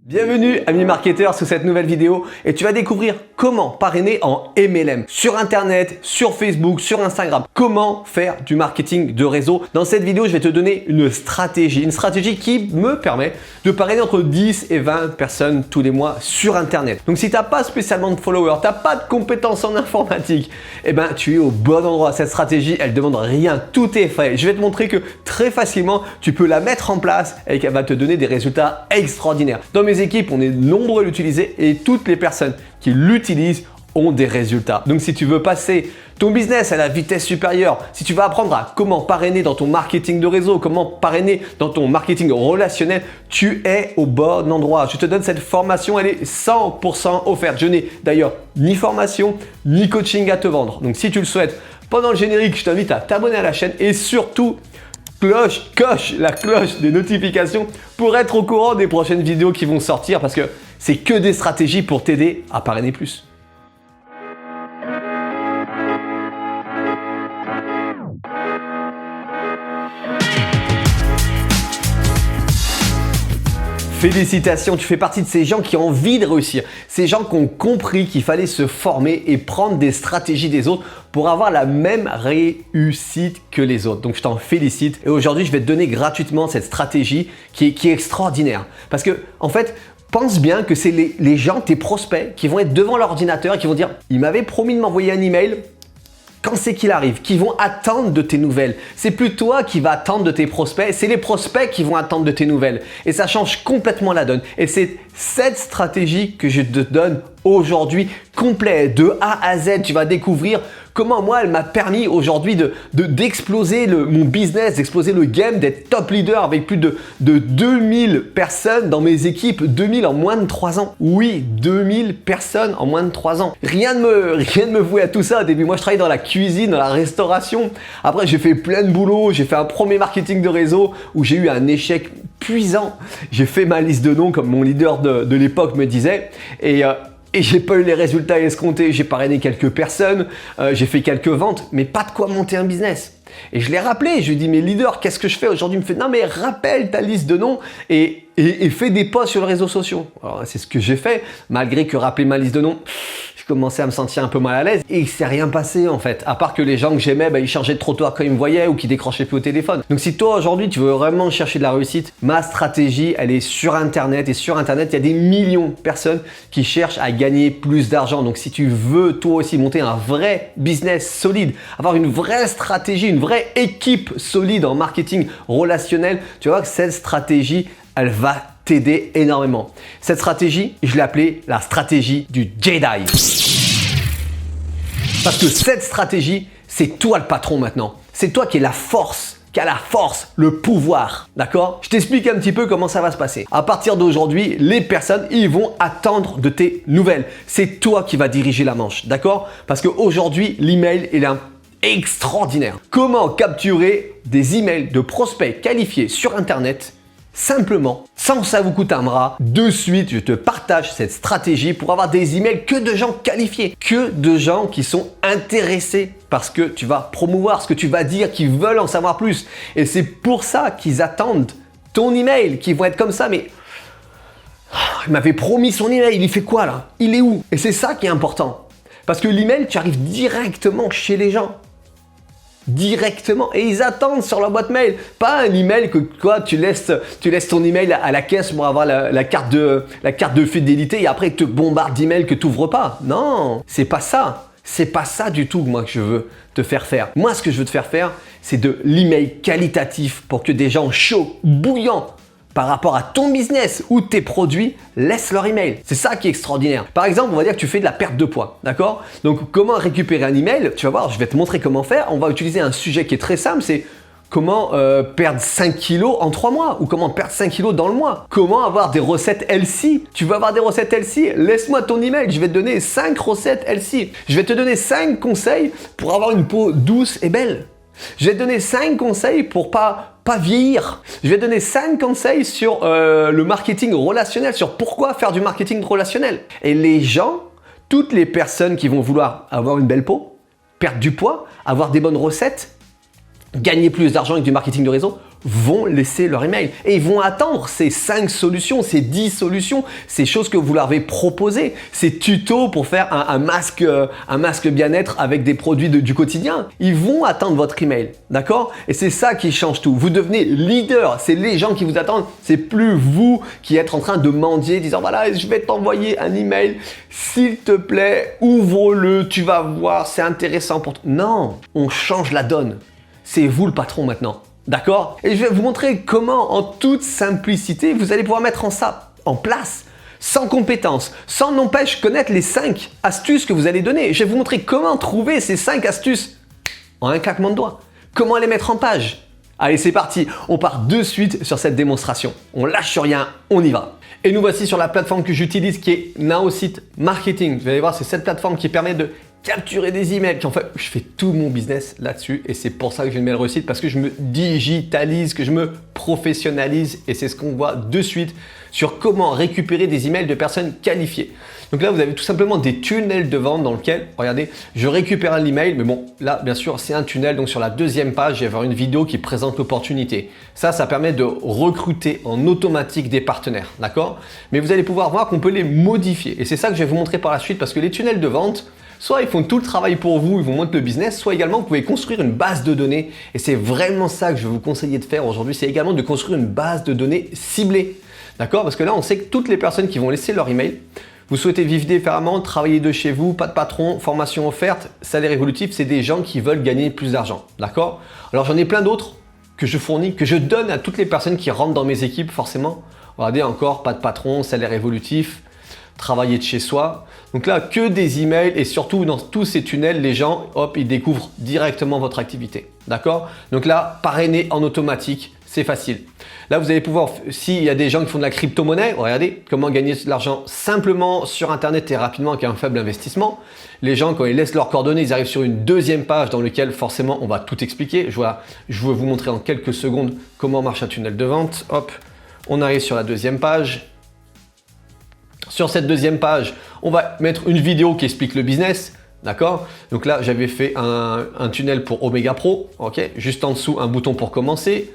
Bienvenue amis marketeurs sur cette nouvelle vidéo et tu vas découvrir comment parrainer en MLM sur internet, sur Facebook, sur Instagram. Comment faire du marketing de réseau. Dans cette vidéo, je vais te donner une stratégie qui me permet de parrainer entre 10 et 20 personnes tous les mois sur internet. Donc si tu n'as pas spécialement de followers, tu n'as pas de compétences en informatique, eh ben tu es au bon endroit. Cette stratégie, elle ne demande rien, tout est fait. Je vais te montrer que très facilement, tu peux la mettre en place et qu'elle va te donner des résultats extraordinaires. Dans mes équipes, on est nombreux à l'utiliser et toutes les personnes qui l'utilisent ont des résultats. Donc si tu veux passer ton business à la vitesse supérieure, si tu veux apprendre à comment parrainer dans ton marketing de réseau, comment parrainer dans ton marketing relationnel, tu es au bon endroit. Je te donne cette formation, elle est 100% offerte. Je n'ai d'ailleurs ni formation ni coaching à te vendre. Donc si tu le souhaites, pendant le générique, je t'invite à t'abonner à la chaîne et surtout coche la cloche des notifications pour être au courant des prochaines vidéos qui vont sortir parce que c'est que des stratégies pour t'aider à parrainer plus. Félicitations, tu fais partie de ces gens qui ont envie de réussir, ces gens qui ont compris qu'il fallait se former et prendre des stratégies des autres pour avoir la même réussite que les autres. Donc je t'en félicite et aujourd'hui je vais te donner gratuitement cette stratégie qui est extraordinaire. Parce que en fait, pense bien que c'est les gens, tes prospects, qui vont être devant l'ordinateur et qui vont dire « il m'avait promis de m'envoyer un email ». Quand c'est qu'il arrive, qui vont attendre de tes nouvelles. C'est plus toi qui vas attendre de tes prospects, c'est les prospects qui vont attendre de tes nouvelles. Et ça change complètement la donne. Et c'est cette stratégie que je te donne aujourd'hui, complet, de A à Z. Tu vas découvrir comment moi, elle m'a permis aujourd'hui d'exploser mon business, d'exploser le game, d'être top leader avec plus de 2000 personnes dans mes équipes, 2000 en moins de 3 ans. Oui, 2000 personnes en moins de 3 ans. Rien de me vouer à tout ça. Au début, moi, je travaillais dans la cuisine, dans la restauration. Après, j'ai fait plein de boulot. J'ai fait un premier marketing de réseau où j'ai eu un échec puissant. J'ai fait ma liste de noms comme mon leader de l'époque me disait. Et j'ai pas eu les résultats escomptés, j'ai parrainé quelques personnes, j'ai fait quelques ventes, mais pas de quoi monter un business. Et je l'ai rappelé, je lui ai dit, mais leader, qu'est-ce que je fais aujourd'hui? Il me fait, non mais rappelle ta liste de noms et fais des posts sur les réseaux sociaux. Alors c'est ce que j'ai fait, malgré que rappeler ma liste de noms, je commençais à me sentir un peu mal à l'aise et il s'est rien passé en fait. À part que les gens que j'aimais, ils changeaient de trottoir quand ils me voyaient ou qu'ils décrochaient plus au téléphone. Donc si toi aujourd'hui tu veux vraiment chercher de la réussite, ma stratégie elle est sur internet et sur internet il y a des millions de personnes qui cherchent à gagner plus d'argent. Donc si tu veux toi aussi monter un vrai business solide, avoir une vraie stratégie, une vraie équipe solide en marketing relationnel, tu vois que cette stratégie elle va t'aider énormément. Cette stratégie, je l'ai appelée la stratégie du Jedi. Parce que cette stratégie, c'est toi le patron maintenant. C'est toi qui as la force, le pouvoir, d'accord? Je t'explique un petit peu comment ça va se passer. À partir d'aujourd'hui, les personnes, ils vont attendre de tes nouvelles. C'est toi qui vas diriger la manche, d'accord? Parce qu'aujourd'hui, l'email, il est extraordinaire. Comment capturer des emails de prospects qualifiés sur Internet simplement, sans que ça vous coûte un bras? De suite, je te partage cette stratégie pour avoir des emails que de gens qualifiés, que de gens qui sont intéressés par ce que tu vas promouvoir, ce que tu vas dire, qui veulent en savoir plus. Et c'est pour ça qu'ils attendent ton email, qui vont être comme ça, mais il m'avait promis son email, il fait quoi là? Il est où? Et c'est ça qui est important. Parce que l'email, tu arrives directement chez les gens. Directement et ils attendent sur leur boîte mail, pas un email que toi tu laisses ton email à la caisse pour avoir la carte de fidélité et après ils te bombardent d'emails que tu n'ouvres pas. Non, c'est pas ça du tout moi que je veux te faire faire. Moi ce que je veux te faire faire, c'est de l'email qualitatif pour que des gens chauds, bouillants par rapport à ton business ou tes produits, laisse leur email. C'est ça qui est extraordinaire. Par exemple, on va dire que tu fais de la perte de poids, d'accord? Donc, comment récupérer un email? Tu vas voir, je vais te montrer comment faire. On va utiliser un sujet qui est très simple, c'est comment perdre 5 kilos en 3 mois ou comment perdre 5 kilos dans le mois. Comment avoir des recettes healthy? Tu veux avoir des recettes healthy? Laisse-moi ton email, je vais te donner 5 recettes healthy. Je vais te donner 5 conseils pour avoir une peau douce et belle. Je vais te donner 5 conseils pour pas vieillir. Je vais te donner 5 conseils sur le marketing relationnel, sur pourquoi faire du marketing relationnel. Et les gens, toutes les personnes qui vont vouloir avoir une belle peau, perdre du poids, avoir des bonnes recettes, gagner plus d'argent avec du marketing de réseau, vont laisser leur email et ils vont attendre ces 5 solutions, ces 10 solutions, ces choses que vous leur avez proposées, ces tutos pour faire un masque bien-être avec des produits du quotidien. Ils vont attendre votre email, d'accord? Et c'est ça qui change tout. Vous devenez leader, c'est les gens qui vous attendent, c'est plus vous qui êtes en train de mendier, disant voilà, je vais t'envoyer un email, s'il te plaît, ouvre-le, tu vas voir, c'est intéressant pour toi. Non, on change la donne. C'est vous le patron maintenant. D'accord? Et je vais vous montrer comment, en toute simplicité, vous allez pouvoir mettre en place, sans compétences, sans n'empêche connaître les 5 astuces que vous allez donner. Je vais vous montrer comment trouver ces 5 astuces en un claquement de doigts. Comment les mettre en page. Allez, c'est parti. On part de suite sur cette démonstration. On lâche sur rien, on y va. Et nous voici sur la plateforme que j'utilise qui est Naosite Marketing. Vous allez voir, c'est cette plateforme qui permet de capturer des emails. En fait, je fais tout mon business là-dessus et c'est pour ça que j'ai une mail réussite parce que je me digitalise, que je me professionnalise et c'est ce qu'on voit de suite sur comment récupérer des emails de personnes qualifiées. Donc là, vous avez tout simplement des tunnels de vente dans lesquels, regardez, je récupère un email, mais bon, là, bien sûr, c'est un tunnel. Donc sur la deuxième page, il va y avoir une vidéo qui présente l'opportunité. Ça permet de recruter en automatique des partenaires, d'accord? Mais vous allez pouvoir voir qu'on peut les modifier et c'est ça que je vais vous montrer par la suite parce que les tunnels de vente, soit ils font tout le travail pour vous, ils vous montrent le business, soit également vous pouvez construire une base de données. Et c'est vraiment ça que je vais vous conseiller de faire aujourd'hui, c'est également de construire une base de données ciblée. D'accord? Parce que là, on sait que toutes les personnes qui vont laisser leur email, vous souhaitez vivre différemment, travailler de chez vous, pas de patron, formation offerte, salaire évolutif, c'est des gens qui veulent gagner plus d'argent. D'accord? Alors j'en ai plein d'autres que je fournis, que je donne à toutes les personnes qui rentrent dans mes équipes forcément. Regardez encore, pas de patron, salaire évolutif, travailler de chez soi. Donc là, que des emails et surtout dans tous ces tunnels, les gens, hop, ils découvrent directement votre activité. D'accord? Donc là, parrainer en automatique, c'est facile. Là, vous allez pouvoir, s'il y a des gens qui font de la crypto-monnaie, regardez comment gagner de l'argent simplement sur Internet et rapidement avec un faible investissement. Les gens, quand ils laissent leurs coordonnées, ils arrivent sur une deuxième page dans laquelle forcément on va tout expliquer. Je veux vous montrer en quelques secondes comment marche un tunnel de vente. Hop, on arrive sur la deuxième page. Sur cette deuxième page, on va mettre une vidéo qui explique le business. D'accord? Donc là, j'avais fait un tunnel pour Omega Pro. Ok? Juste en dessous, un bouton pour commencer.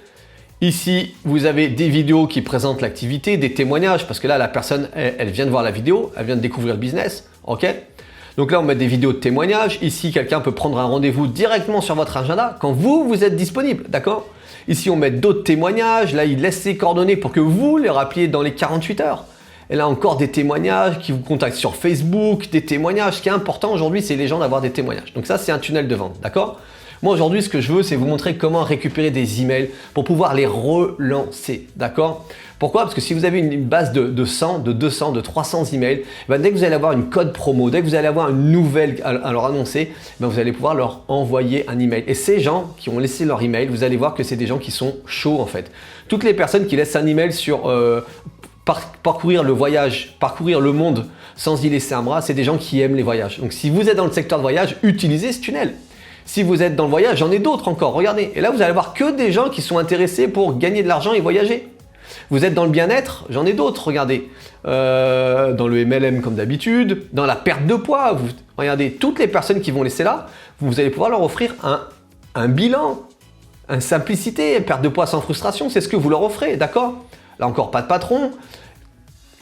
Ici, vous avez des vidéos qui présentent l'activité, des témoignages, parce que là, la personne, elle vient de voir la vidéo, elle vient de découvrir le business. Ok? Donc là, on met des vidéos de témoignages. Ici, quelqu'un peut prendre un rendez-vous directement sur votre agenda quand vous êtes disponible. D'accord? Ici, on met d'autres témoignages. Là, il laisse ses coordonnées pour que vous les rappeliez dans les 48 heures. Et là encore des témoignages qui vous contactent sur Facebook, des témoignages. Ce qui est important aujourd'hui, c'est les gens d'avoir des témoignages. Donc ça, c'est un tunnel de vente, d'accord? Moi aujourd'hui, ce que je veux, c'est vous montrer comment récupérer des emails pour pouvoir les relancer, d'accord? Pourquoi? Parce que si vous avez une base de 100, de 200, de 300 emails, ben dès que vous allez avoir une code promo, dès que vous allez avoir une nouvelle à leur annoncer, ben vous allez pouvoir leur envoyer un email. Et ces gens qui ont laissé leur email, vous allez voir que c'est des gens qui sont chauds en fait. Toutes les personnes qui laissent un email sur parcourir le voyage, parcourir le monde sans y laisser un bras, c'est des gens qui aiment les voyages. Donc si vous êtes dans le secteur de voyage, utilisez ce tunnel. Si vous êtes dans le voyage, j'en ai d'autres encore, regardez. Et là, vous allez voir que des gens qui sont intéressés pour gagner de l'argent et voyager. Vous êtes dans le bien-être, j'en ai d'autres, regardez. Dans le MLM comme d'habitude, dans la perte de poids, regardez, toutes les personnes qui vont laisser là, vous allez pouvoir leur offrir un bilan, une simplicité, une perte de poids sans frustration, c'est ce que vous leur offrez, d'accord? Là encore, pas de patron.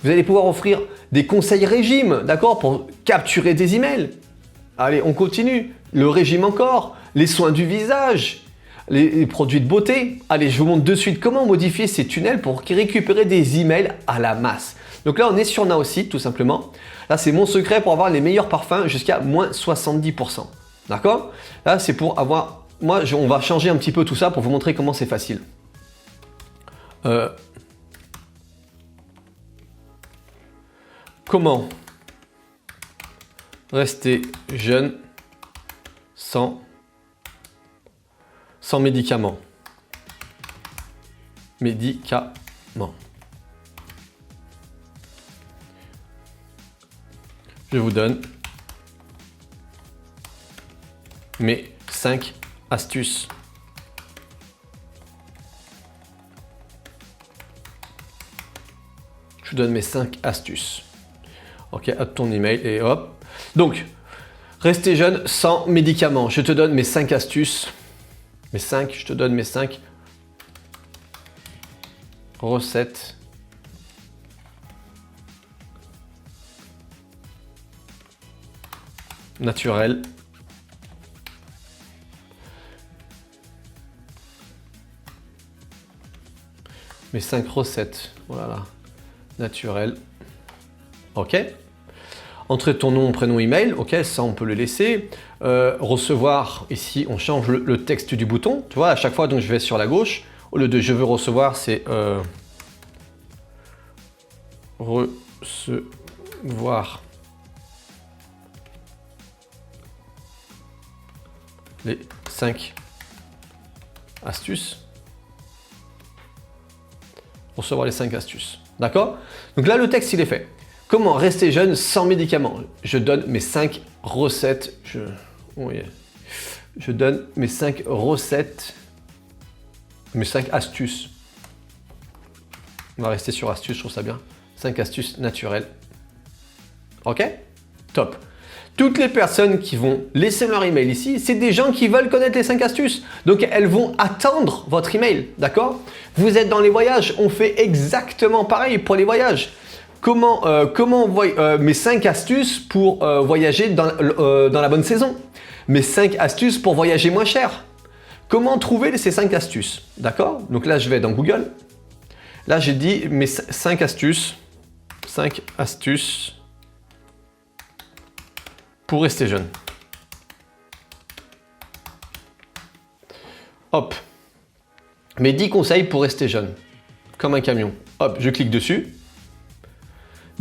Vous allez pouvoir offrir des conseils régime, d'accord, pour capturer des emails. Allez, on continue. Le régime encore, les soins du visage, les produits de beauté. Allez, je vous montre de suite comment modifier ces tunnels pour récupérer des emails à la masse. Donc là, on est sur Naosite, tout simplement. Là, c'est mon secret pour avoir les meilleurs parfums jusqu'à moins 70%. D'accord? Là, c'est pour avoir... on va changer un petit peu tout ça pour vous montrer comment c'est facile. Comment rester jeune sans médicaments. Je vous donne mes 5 astuces. Je vous donne mes 5 astuces. Ok, à ton email et hop. Donc, rester jeune sans médicaments. Je te donne mes 5 astuces. Je te donne mes 5 recettes naturelles mes 5 recettes, voilà, naturelles. Ok. Entrer ton nom, prénom, email. Ok, ça on peut le laisser. Recevoir, ici on change le texte du bouton. Tu vois, à chaque fois donc je vais sur la gauche. Au lieu de je veux recevoir, c'est recevoir les 5 astuces. Recevoir les 5 astuces. D'accord? Donc là, le texte, il est fait. Comment rester jeune sans médicaments? Je donne mes 5 recettes. Je donne mes 5 recettes, mes 5 astuces. On va rester sur astuces, je trouve ça bien. 5 astuces naturelles. Ok? Top. Toutes les personnes qui vont laisser leur email ici, c'est des gens qui veulent connaître les 5 astuces. Donc, elles vont attendre votre email, d'accord? Vous êtes dans les voyages, on fait exactement pareil pour les voyages. Comment mes 5 astuces pour voyager dans la bonne saison? Mes 5 astuces pour voyager moins cher? Comment trouver ces 5 astuces? D'accord? Donc là, je vais dans Google. Là, j'ai dit mes 5 astuces. 5 astuces pour rester jeune. Hop. Mes 10 conseils pour rester jeune. Comme un camion. Hop, je clique dessus.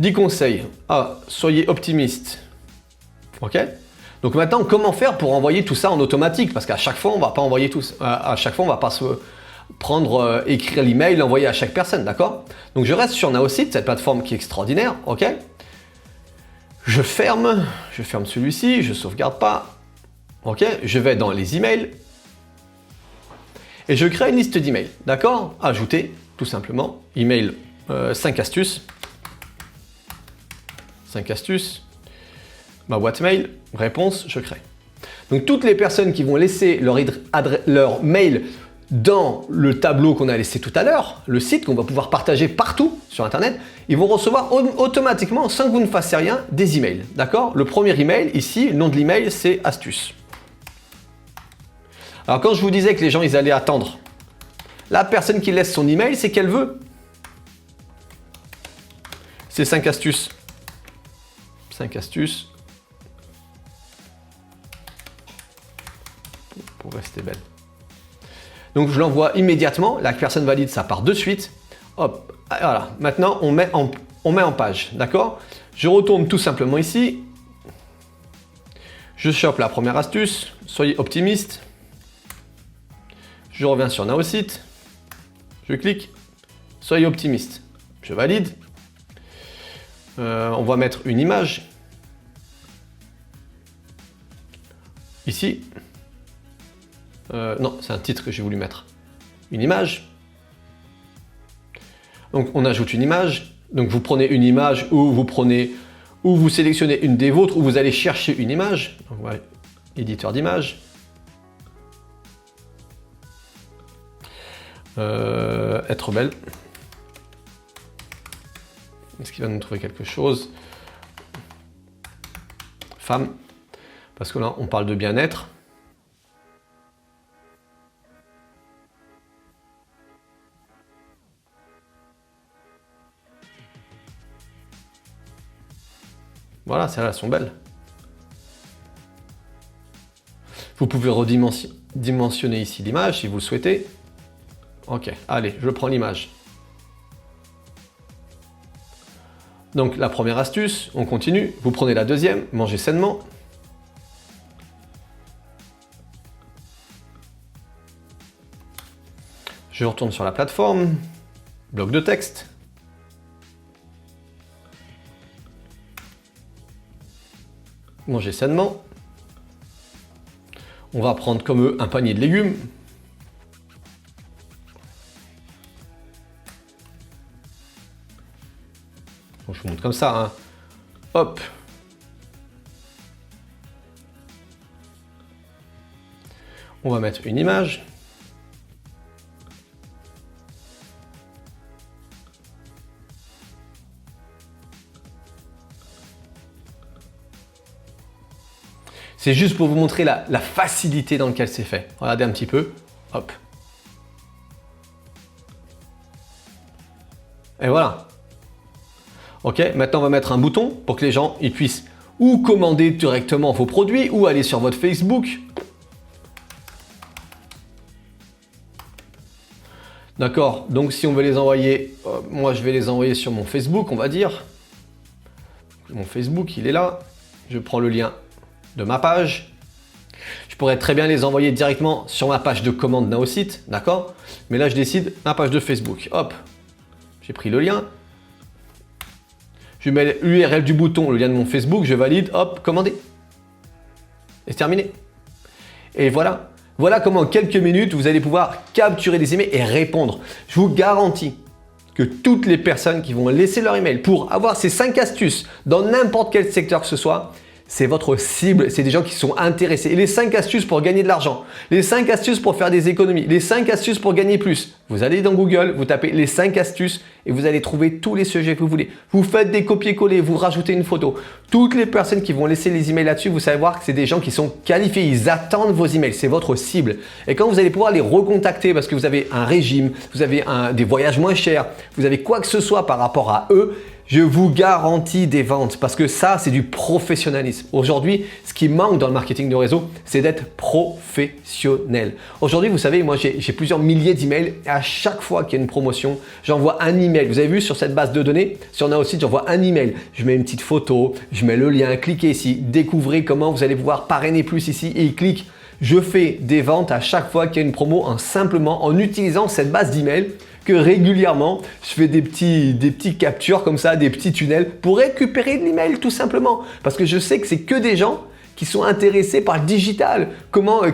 10 conseils. Ah, soyez optimiste. Ok? Donc maintenant, comment faire pour envoyer tout ça en automatique? Parce qu'à chaque fois, on ne va pas envoyer tout. À chaque fois, on ne va pas se prendre, écrire l'email, l'envoyer à chaque personne. D'accord? Donc je reste sur Naosite, cette plateforme qui est extraordinaire. Ok? Je ferme celui-ci, je sauvegarde pas. Ok, je vais dans les emails et je crée une liste d'emails. D'accord? Ajouter, tout simplement, email 5 astuces. 5 astuces. Ma boîte mail, réponse, je crée. Donc toutes les personnes qui vont laisser leur mail dans le tableau qu'on a laissé tout à l'heure, le site qu'on va pouvoir partager partout sur Internet, ils vont recevoir automatiquement, sans que vous ne fassiez rien, des emails. D'accord? Le premier email, ici, le nom de l'email, c'est astuce. Alors quand je vous disais que les gens, ils allaient attendre, la personne qui laisse son email, c'est qu'elle veut. C'est 5 astuces. 5 astuces pour rester belle. Donc je l'envoie immédiatement, la personne valide, ça part de suite. Hop, voilà. Maintenant on met en page, d'accord? Je retourne tout simplement ici. Je chope la première astuce, soyez optimiste. Je reviens sur Naosite. Je clique, soyez optimiste. Je valide. On va mettre une image. Ici. Non, c'est un titre que j'ai voulu mettre. Une image. Donc on ajoute une image. Donc vous prenez une image ou vous sélectionnez une des vôtres ou vous allez chercher une image. Donc voilà, éditeur d'image. Être belle. Est-ce qu'il va nous trouver quelque chose? Femme. Parce que là on parle de bien-être. Voilà, celles-là, elles sont belles. Vous pouvez redimensionner ici l'image si vous le souhaitez. Ok, allez, je prends l'image. Donc la première astuce, on continue. Vous prenez la deuxième, mangez sainement. Je retourne sur la plateforme. Bloc de texte. Manger sainement. On va prendre comme eux un panier de légumes. Donc, je vous montre comme ça. Hein. Hop. On va mettre une image. C'est juste pour vous montrer la facilité dans laquelle c'est fait. Regardez un petit peu. Hop. Et voilà. Ok, maintenant on va mettre un bouton pour que les gens ils puissent ou commander directement vos produits ou aller sur votre Facebook. D'accord, donc si on veut les envoyer, moi je vais les envoyer sur mon Facebook, on va dire. Mon Facebook, il est là. Je prends le lien de ma page. Je pourrais très bien les envoyer directement sur ma page de commande Naosite, d'accord? Mais là, je décide ma page de Facebook. Hop, j'ai pris le lien. Je mets l'URL du bouton, le lien de mon Facebook, je valide, hop, commander. Et c'est terminé. Et voilà. Voilà comment en quelques minutes, vous allez pouvoir capturer des emails et répondre. Je vous garantis que toutes les personnes qui vont laisser leur email pour avoir ces 5 astuces dans n'importe quel secteur que ce soit, c'est votre cible, c'est des gens qui sont intéressés. Et les 5 astuces pour gagner de l'argent, les 5 astuces pour faire des économies, les 5 astuces pour gagner plus. Vous allez dans Google, vous tapez les 5 astuces et vous allez trouver tous les sujets que vous voulez. Vous faites des copier-coller, vous rajoutez une photo. Toutes les personnes qui vont laisser les emails là-dessus, vous savez voir que c'est des gens qui sont qualifiés. Ils attendent vos emails, c'est votre cible. Et quand vous allez pouvoir les recontacter parce que vous avez un régime, vous avez des voyages moins chers, vous avez quoi que ce soit par rapport à eux, je vous garantis des ventes parce que ça, c'est du professionnalisme. Aujourd'hui, ce qui manque dans le marketing de réseau, c'est d'être professionnel. Aujourd'hui, vous savez, moi, j'ai plusieurs milliers d'emails et à chaque fois qu'il y a une promotion, j'envoie un email. Vous avez vu sur cette base de données, sur Naosite, j'envoie un email. Je mets une petite photo, je mets le lien, cliquez ici, découvrez comment vous allez pouvoir parrainer plus ici et clique. Je fais des ventes à chaque fois qu'il y a une promo simplement en utilisant cette base d'email que régulièrement, je fais des petits captures comme ça, des petits tunnels pour récupérer de l'email tout simplement. Parce que je sais que c'est que des gens qui sont intéressés par le digital.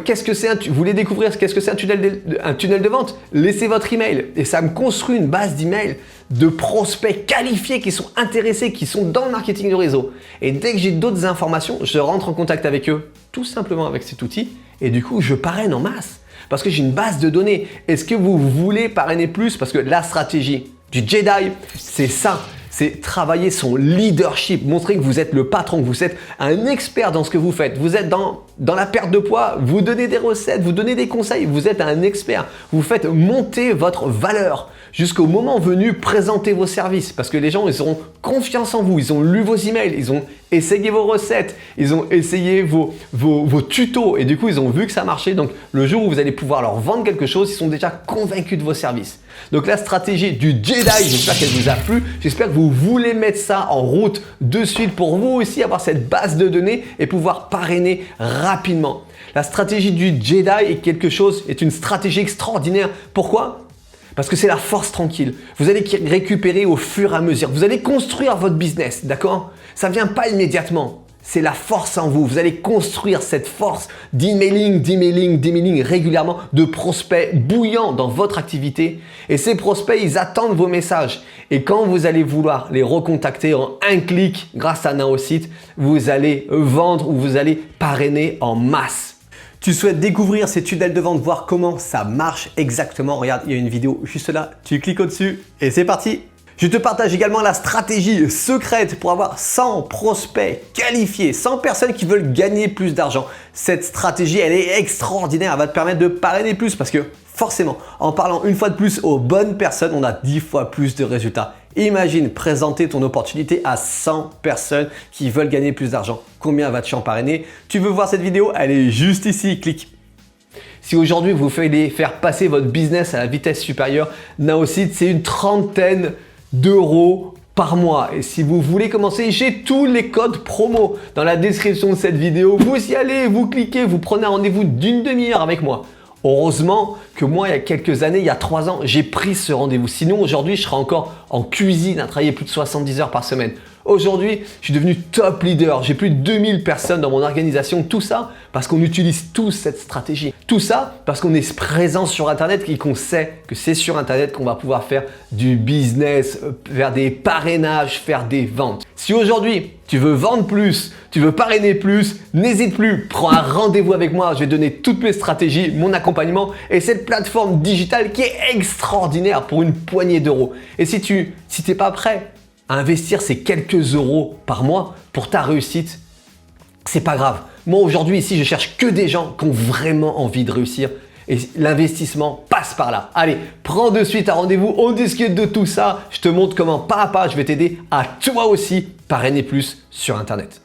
Qu'est-ce que c'est vous voulez découvrir qu'est-ce que c'est un tunnel de vente? Laissez votre email et ça me construit une base d'email de prospects qualifiés qui sont intéressés, qui sont dans le marketing de réseau. Et dès que j'ai d'autres informations, je rentre en contact avec eux tout simplement avec cet outil et du coup, je parraine en masse. Parce que j'ai une base de données. Est-ce que vous voulez parrainer plus? Parce que la stratégie du Jedi, c'est ça. C'est travailler son leadership, montrer que vous êtes le patron, que vous êtes un expert dans ce que vous faites. Vous êtes dans la perte de poids, vous donnez des recettes, vous donnez des conseils, vous êtes un expert. Vous faites monter votre valeur jusqu'au moment venu, présenter vos services parce que les gens, ils auront confiance en vous, ils ont lu vos emails, ils ont essayé vos recettes, ils ont essayé vos tutos et du coup, ils ont vu que ça marchait. Donc, le jour où vous allez pouvoir leur vendre quelque chose, ils sont déjà convaincus de vos services. Donc, la stratégie du Jedi, j'espère qu'elle vous a plu. J'espère que vous voulez mettre ça en route de suite pour vous aussi avoir cette base de données et pouvoir parrainer rapidement. La stratégie du Jedi est une stratégie extraordinaire. Pourquoi ? Parce que c'est la force tranquille. Vous allez récupérer au fur et à mesure. Vous allez construire votre business, d'accord? Ça ne vient pas immédiatement. C'est la force en vous. Vous allez construire cette force d'emailing régulièrement, de prospects bouillants dans votre activité. Et ces prospects, ils attendent vos messages. Et quand vous allez vouloir les recontacter en un clic grâce à Naosite, vous allez vendre ou vous allez parrainer en masse. Tu souhaites découvrir ces tunnels de vente, voir comment ça marche exactement? Regarde, il y a une vidéo juste là, tu cliques au-dessus et c'est parti! Je te partage également la stratégie secrète pour avoir 100 prospects qualifiés, 100 personnes qui veulent gagner plus d'argent. Cette stratégie, elle est extraordinaire, elle va te permettre de parrainer plus parce que forcément, en parlant une fois de plus aux bonnes personnes, on a 10 fois plus de résultats. Imagine présenter ton opportunité à 100 personnes qui veulent gagner plus d'argent. Combien vas-tu en parrainer? Tu veux voir cette vidéo? Elle est juste ici, clique. Si aujourd'hui vous voulez faire passer votre business à la vitesse supérieure, Naosite, c'est une trentaine d'euros par mois. Et si vous voulez commencer, j'ai tous les codes promo dans la description de cette vidéo. Vous y allez, vous cliquez, vous prenez un rendez-vous d'une demi-heure avec moi. Heureusement que moi, il y a quelques années, il y a 3 ans, j'ai pris ce rendez-vous. Sinon, aujourd'hui, je serais encore en cuisine à travailler plus de 70 heures par semaine. Aujourd'hui, je suis devenu top leader. J'ai plus de 2000 personnes dans mon organisation. Tout ça parce qu'on utilise tous cette stratégie. Tout ça parce qu'on est présent sur Internet et qu'on sait que c'est sur Internet qu'on va pouvoir faire du business, faire des parrainages, faire des ventes. Si aujourd'hui, tu veux vendre plus, tu veux parrainer plus, n'hésite plus, prends un rendez-vous avec moi. Je vais donner toutes mes stratégies, mon accompagnement et cette plateforme digitale qui est extraordinaire pour une poignée d'euros. Et si tu n'es pas prêt à investir ces quelques euros par mois pour ta réussite, c'est pas grave. Moi aujourd'hui ici, je cherche que des gens qui ont vraiment envie de réussir. Et l'investissement passe par là. Allez, prends de suite un rendez-vous, on discute de tout ça. Je te montre comment pas à pas, je vais t'aider à toi aussi parrainer plus sur Internet.